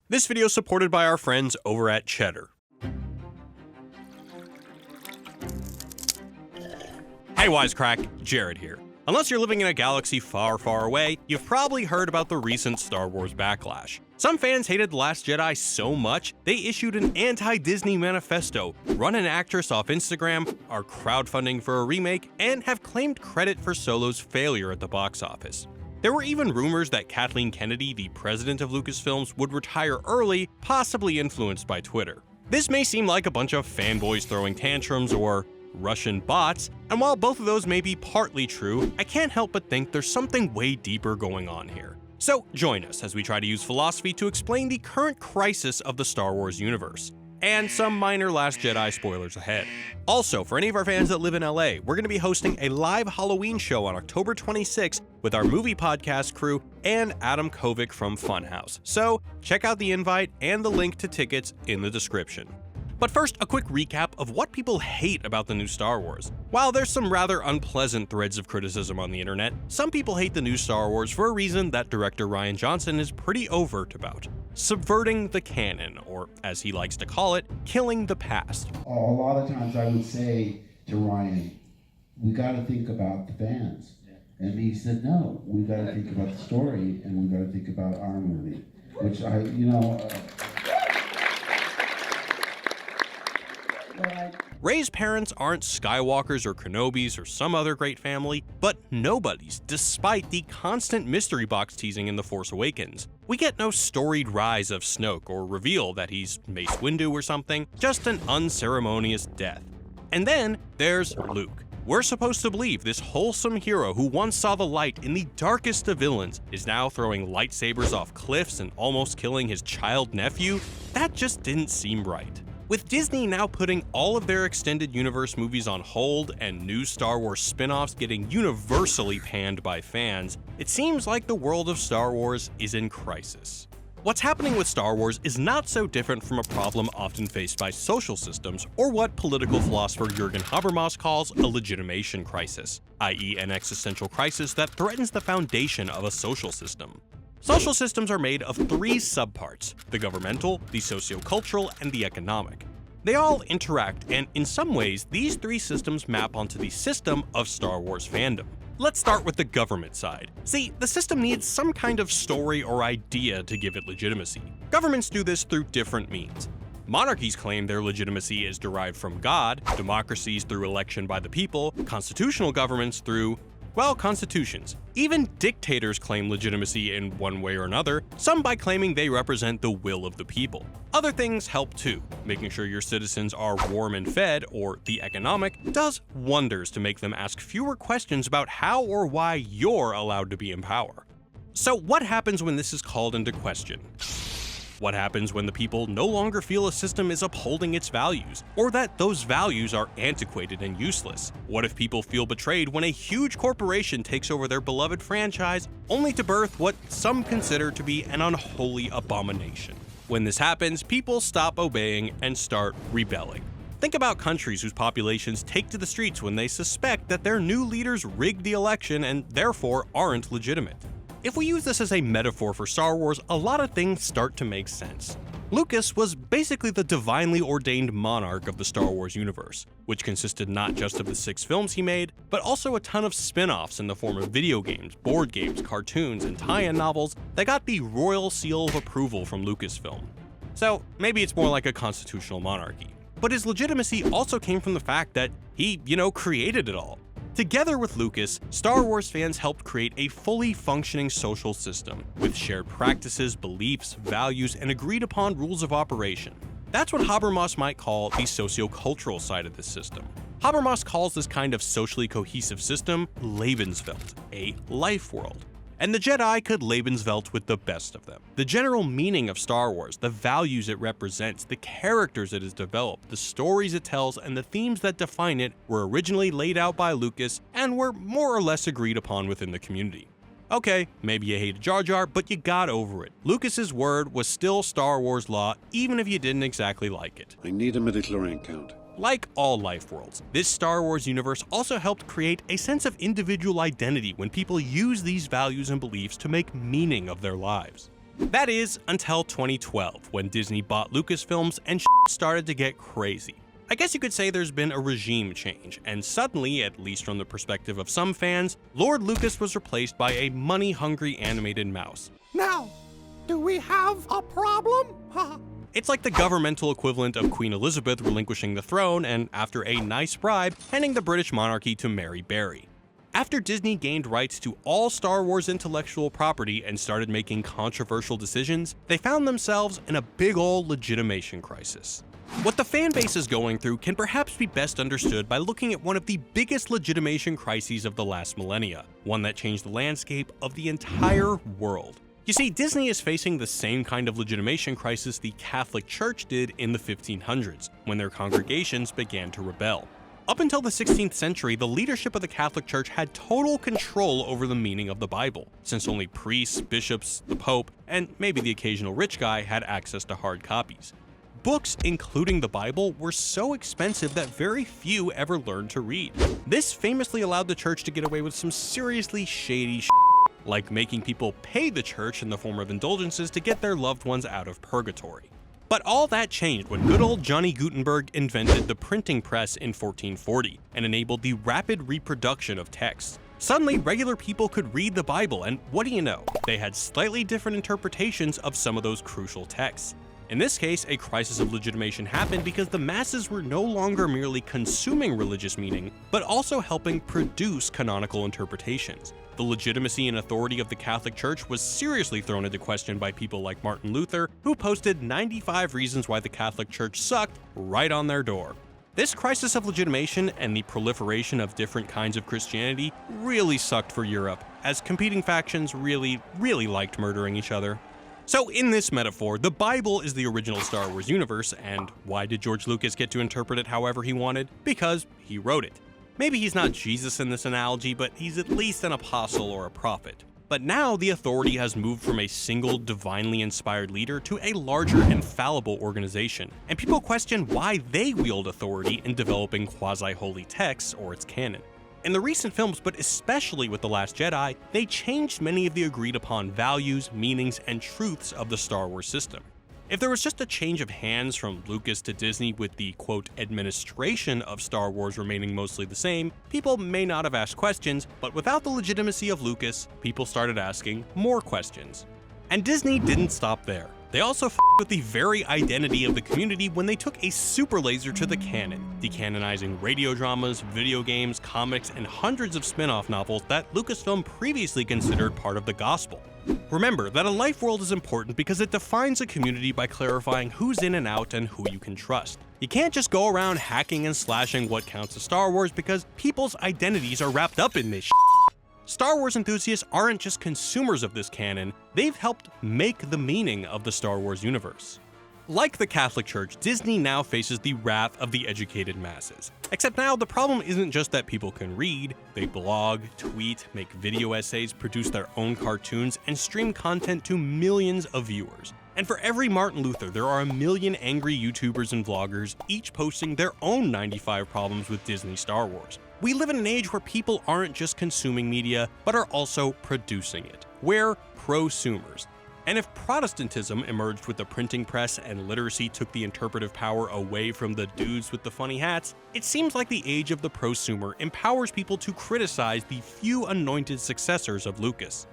This video is supported by our friends over at Cheddar. Hey Wisecrack, Jared here. Unless you're living in a galaxy far, far away, you've probably heard about the recent Star Wars backlash. Some fans hated The Last Jedi so much, they issued an anti-Disney manifesto, run an actress off Instagram, are crowdfunding for a remake, and have claimed credit for Solo's failure at the box office. There were even rumors that Kathleen Kennedy, the president of Lucasfilms, would retire early, possibly influenced by Twitter. This may seem like a bunch of fanboys throwing tantrums or Russian bots, and while both of those may be partly true, I can't help but think there's something way deeper going on here. So join us as we try to use philosophy to explain the current crisis of the Star Wars universe. And some minor Last Jedi spoilers ahead. Also, for any of our fans that live in LA, we're going to be hosting a live Halloween show on October 26th with our movie podcast crew and Adam Kovic from Funhouse. So check out the invite and the link to tickets in the description. But first, a quick recap of what people hate about the new Star Wars. While there's some rather unpleasant threads of criticism on the internet, some people hate the new Star Wars for a reason that director Rian Johnson is pretty overt about: subverting the canon, or as he likes to call it, killing the past. A lot of times I would say to Rian, we got to think about the fans. And he said, no, we got to think about the story and we got to think about our movie, which Rey's parents aren't Skywalkers or Kenobis or some other great family, but nobodies, despite the constant mystery box teasing in The Force Awakens. We get no storied rise of Snoke or reveal that he's Mace Windu or something, just an unceremonious death. And then there's Luke. We're supposed to believe this wholesome hero who once saw the light in the darkest of villains is now throwing lightsabers off cliffs and almost killing his child nephew? That just didn't seem right. With Disney now putting all of their extended universe movies on hold and new Star Wars spin-offs getting universally panned by fans, it seems like the world of Star Wars is in crisis. What's happening with Star Wars is not so different from a problem often faced by social systems, or what political philosopher Jürgen Habermas calls a legitimation crisis, i.e. an existential crisis that threatens the foundation of a social system. Social systems are made of three subparts: the governmental, the sociocultural, and the economic. They all interact, and in some ways, these three systems map onto the system of Star Wars fandom. Let's start with the government side. See, the system needs some kind of story or idea to give it legitimacy. Governments do this through different means. Monarchies claim their legitimacy is derived from God, democracies through election by the people, constitutional governments through, well, constitutions. Even dictators claim legitimacy in one way or another, some by claiming they represent the will of the people. Other things help too. Making sure your citizens are warm and fed, or the economic, does wonders to make them ask fewer questions about how or why you're allowed to be in power. So what happens when this is called into question? What happens when the people no longer feel a system is upholding its values, or that those values are antiquated and useless? What if people feel betrayed when a huge corporation takes over their beloved franchise, only to birth what some consider to be an unholy abomination? When this happens, people stop obeying and start rebelling. Think about countries whose populations take to the streets when they suspect that their new leaders rigged the election and therefore aren't legitimate. If we use this as a metaphor for Star Wars, a lot of things start to make sense. Lucas was basically the divinely ordained monarch of the Star Wars universe, which consisted not just of the 6 films he made, but also a ton of spin-offs in the form of video games, board games, cartoons, and tie-in novels that got the royal seal of approval from Lucasfilm. So maybe it's more like a constitutional monarchy. But his legitimacy also came from the fact that he, created it all. Together with Lucas, Star Wars fans helped create a fully functioning social system, with shared practices, beliefs, values, and agreed upon rules of operation. That's what Habermas might call the sociocultural side of this system. Habermas calls this kind of socially cohesive system Lebenswelt, a life world. And the Jedi could Lebenswelt with the best of them. The general meaning of Star Wars, the values it represents, the characters it has developed, the stories it tells, and the themes that define it were originally laid out by Lucas and were more or less agreed upon within the community. Okay, maybe you hated Jar Jar, but you got over it. Lucas's word was still Star Wars law, even if you didn't exactly like it. I need a midichlorian count. Like all life worlds, this Star Wars universe also helped create a sense of individual identity when people use these values and beliefs to make meaning of their lives. That is, until 2012, when Disney bought Lucasfilms and started to get crazy. I guess you could say there's been a regime change, and suddenly, at least from the perspective of some fans, Lord Lucas was replaced by a money-hungry animated mouse. Now, do we have a problem? It's like the governmental equivalent of Queen Elizabeth relinquishing the throne and, after a nice bribe, handing the British monarchy to Mary Berry. After Disney gained rights to all Star Wars intellectual property and started making controversial decisions, they found themselves in a big ol' legitimation crisis. What the fanbase is going through can perhaps be best understood by looking at one of the biggest legitimation crises of the last millennia, one that changed the landscape of the entire world. You see, Disney is facing the same kind of legitimation crisis the Catholic Church did in the 1500s, when their congregations began to rebel. Up until the 16th century, the leadership of the Catholic Church had total control over the meaning of the Bible, since only priests, bishops, the Pope, and maybe the occasional rich guy had access to hard copies. Books, including the Bible, were so expensive that very few ever learned to read. This famously allowed the church to get away with some seriously shady shit, like making people pay the church in the form of indulgences to get their loved ones out of purgatory. But all that changed when good old Johnny Gutenberg invented the printing press in 1440 and enabled the rapid reproduction of texts. Suddenly, regular people could read the Bible, and what do you know? They had slightly different interpretations of some of those crucial texts. In this case, a crisis of legitimation happened because the masses were no longer merely consuming religious meaning, but also helping produce canonical interpretations. The legitimacy and authority of the Catholic Church was seriously thrown into question by people like Martin Luther, who posted 95 reasons why the Catholic Church sucked right on their door. This crisis of legitimation and the proliferation of different kinds of Christianity really sucked for Europe, as competing factions really liked murdering each other. So in this metaphor, the Bible is the original Star Wars universe, and why did George Lucas get to interpret it however he wanted? Because he wrote it. Maybe he's not Jesus in this analogy, but he's at least an apostle or a prophet. But now the authority has moved from a single divinely inspired leader to a larger and fallible organization, and people question why they wield authority in developing quasi-holy texts or its canon. In the recent films, but especially with The Last Jedi, they changed many of the agreed upon values, meanings, and truths of the Star Wars system. If there was just a change of hands from Lucas to Disney with the, quote, administration of Star Wars remaining mostly the same, people may not have asked questions, but without the legitimacy of Lucas, people started asking more questions. And Disney didn't stop there. They also f***ed with the very identity of the community when they took a super laser to the canon, decanonizing radio dramas, video games, comics, and hundreds of spin-off novels that Lucasfilm previously considered part of the gospel. Remember that a life world is important because it defines a community by clarifying who's in and out and who you can trust. You can't just go around hacking and slashing what counts as Star Wars because people's identities are wrapped up in this shit. Star Wars enthusiasts aren't just consumers of this canon, they've helped make the meaning of the Star Wars universe. Like the Catholic Church, Disney now faces the wrath of the educated masses. Except now, the problem isn't just that people can read, they blog, tweet, make video essays, produce their own cartoons, and stream content to millions of viewers. And for every Martin Luther, there are a million angry YouTubers and vloggers, each posting their own 95 problems with Disney Star Wars. We live in an age where people aren't just consuming media, but are also producing it. We're prosumers. And if Protestantism emerged with the printing press and literacy took the interpretive power away from the dudes with the funny hats, it seems like the age of the prosumer empowers people to criticize the few anointed successors of Lucas.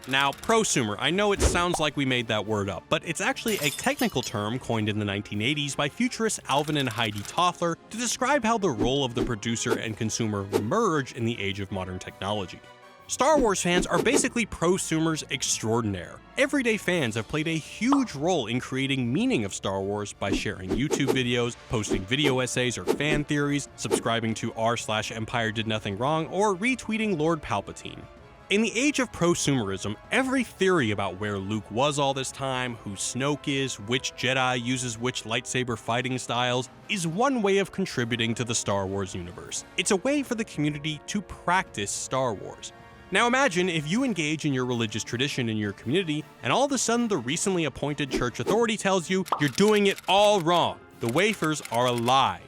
Now, prosumer, I know it sounds like we made that word up, but it's actually a technical term coined in the 1980s by futurists Alvin and Heidi Toffler to describe how the role of the producer and consumer merge in the age of modern technology. Star Wars fans are basically prosumers extraordinaire. Everyday fans have played a huge role in creating meaning of Star Wars by sharing YouTube videos, posting video essays or fan theories, subscribing to r/Empire Did Nothing Wrong, or retweeting Lord Palpatine. In the age of prosumerism, every theory about where Luke was all this time, who Snoke is, which Jedi uses which lightsaber fighting styles, is one way of contributing to the Star Wars universe. It's a way for the community to practice Star Wars. Now imagine if you engage in your religious tradition in your community, and all of a sudden the recently appointed church authority tells you you're doing it all wrong. The wafers are a lie.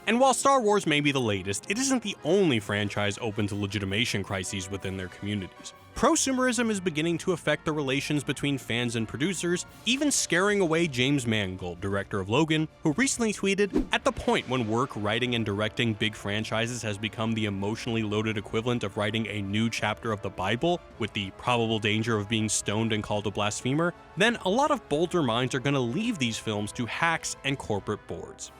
And while Star Wars may be the latest, it isn't the only franchise open to legitimation crises within their communities. prosumerism is beginning to affect the relations between fans and producers, even scaring away James Mangold, director of Logan, who recently tweeted, "At the point when work, writing, and directing big franchises has become the emotionally loaded equivalent of writing a new chapter of the Bible, with the probable danger of being stoned and called a blasphemer, then a lot of bolder minds are going to leave these films to hacks and corporate boards."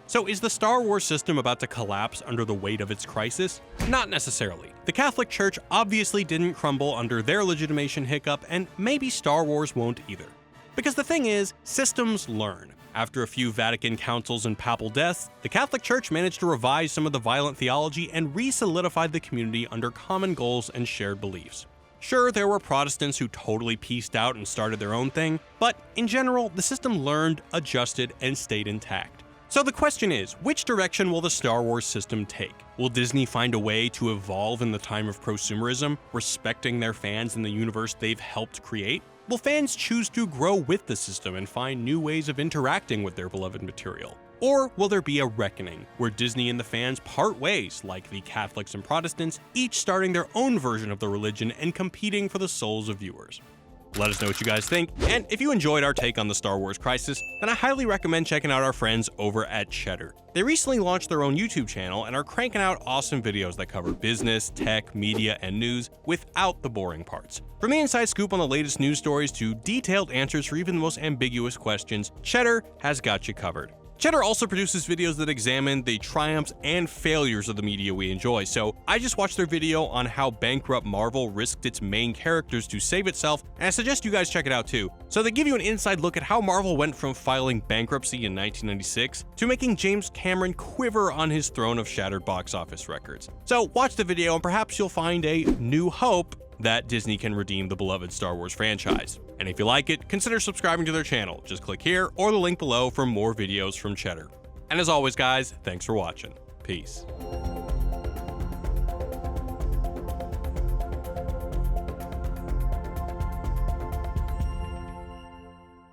So is the Star Wars system about to collapse under the weight of its crisis? Not necessarily. The Catholic Church obviously didn't crumble under their legitimation hiccup, and maybe Star Wars won't either. Because the thing is, systems learn. After a few Vatican councils and papal deaths, the Catholic Church managed to revise some of the violent theology and re-solidified the community under common goals and shared beliefs. Sure, there were Protestants who totally pieced out and started their own thing, but in general, the system learned, adjusted, and stayed intact. So the question is, which direction will the Star Wars system take? Will Disney find a way to evolve in the time of prosumerism, respecting their fans and the universe they've helped create? Will fans choose to grow with the system and find new ways of interacting with their beloved material? Or will there be a reckoning, where Disney and the fans part ways, like the Catholics and Protestants, each starting their own version of the religion and competing for the souls of viewers? Let us know what you guys think, and if you enjoyed our take on the Star Wars crisis, then I highly recommend checking out our friends over at Cheddar. They recently launched their own YouTube channel and are cranking out awesome videos that cover business, tech, media, and news without the boring parts. From the inside scoop on the latest news stories to detailed answers for even the most ambiguous questions, Cheddar has got you covered. Cheddar also produces videos that examine the triumphs and failures of the media we enjoy, so I just watched their video on how bankrupt Marvel risked its main characters to save itself, and I suggest you guys check it out too. So they give you an inside look at how Marvel went from filing bankruptcy in 1996 to making James Cameron quiver on his throne of shattered box office records. So watch the video and perhaps you'll find a new hope that Disney can redeem the beloved Star Wars franchise. And if you like it, consider subscribing to their channel. Just click here or the link below for more videos from Cheddar. And as always guys, thanks for watching. Peace.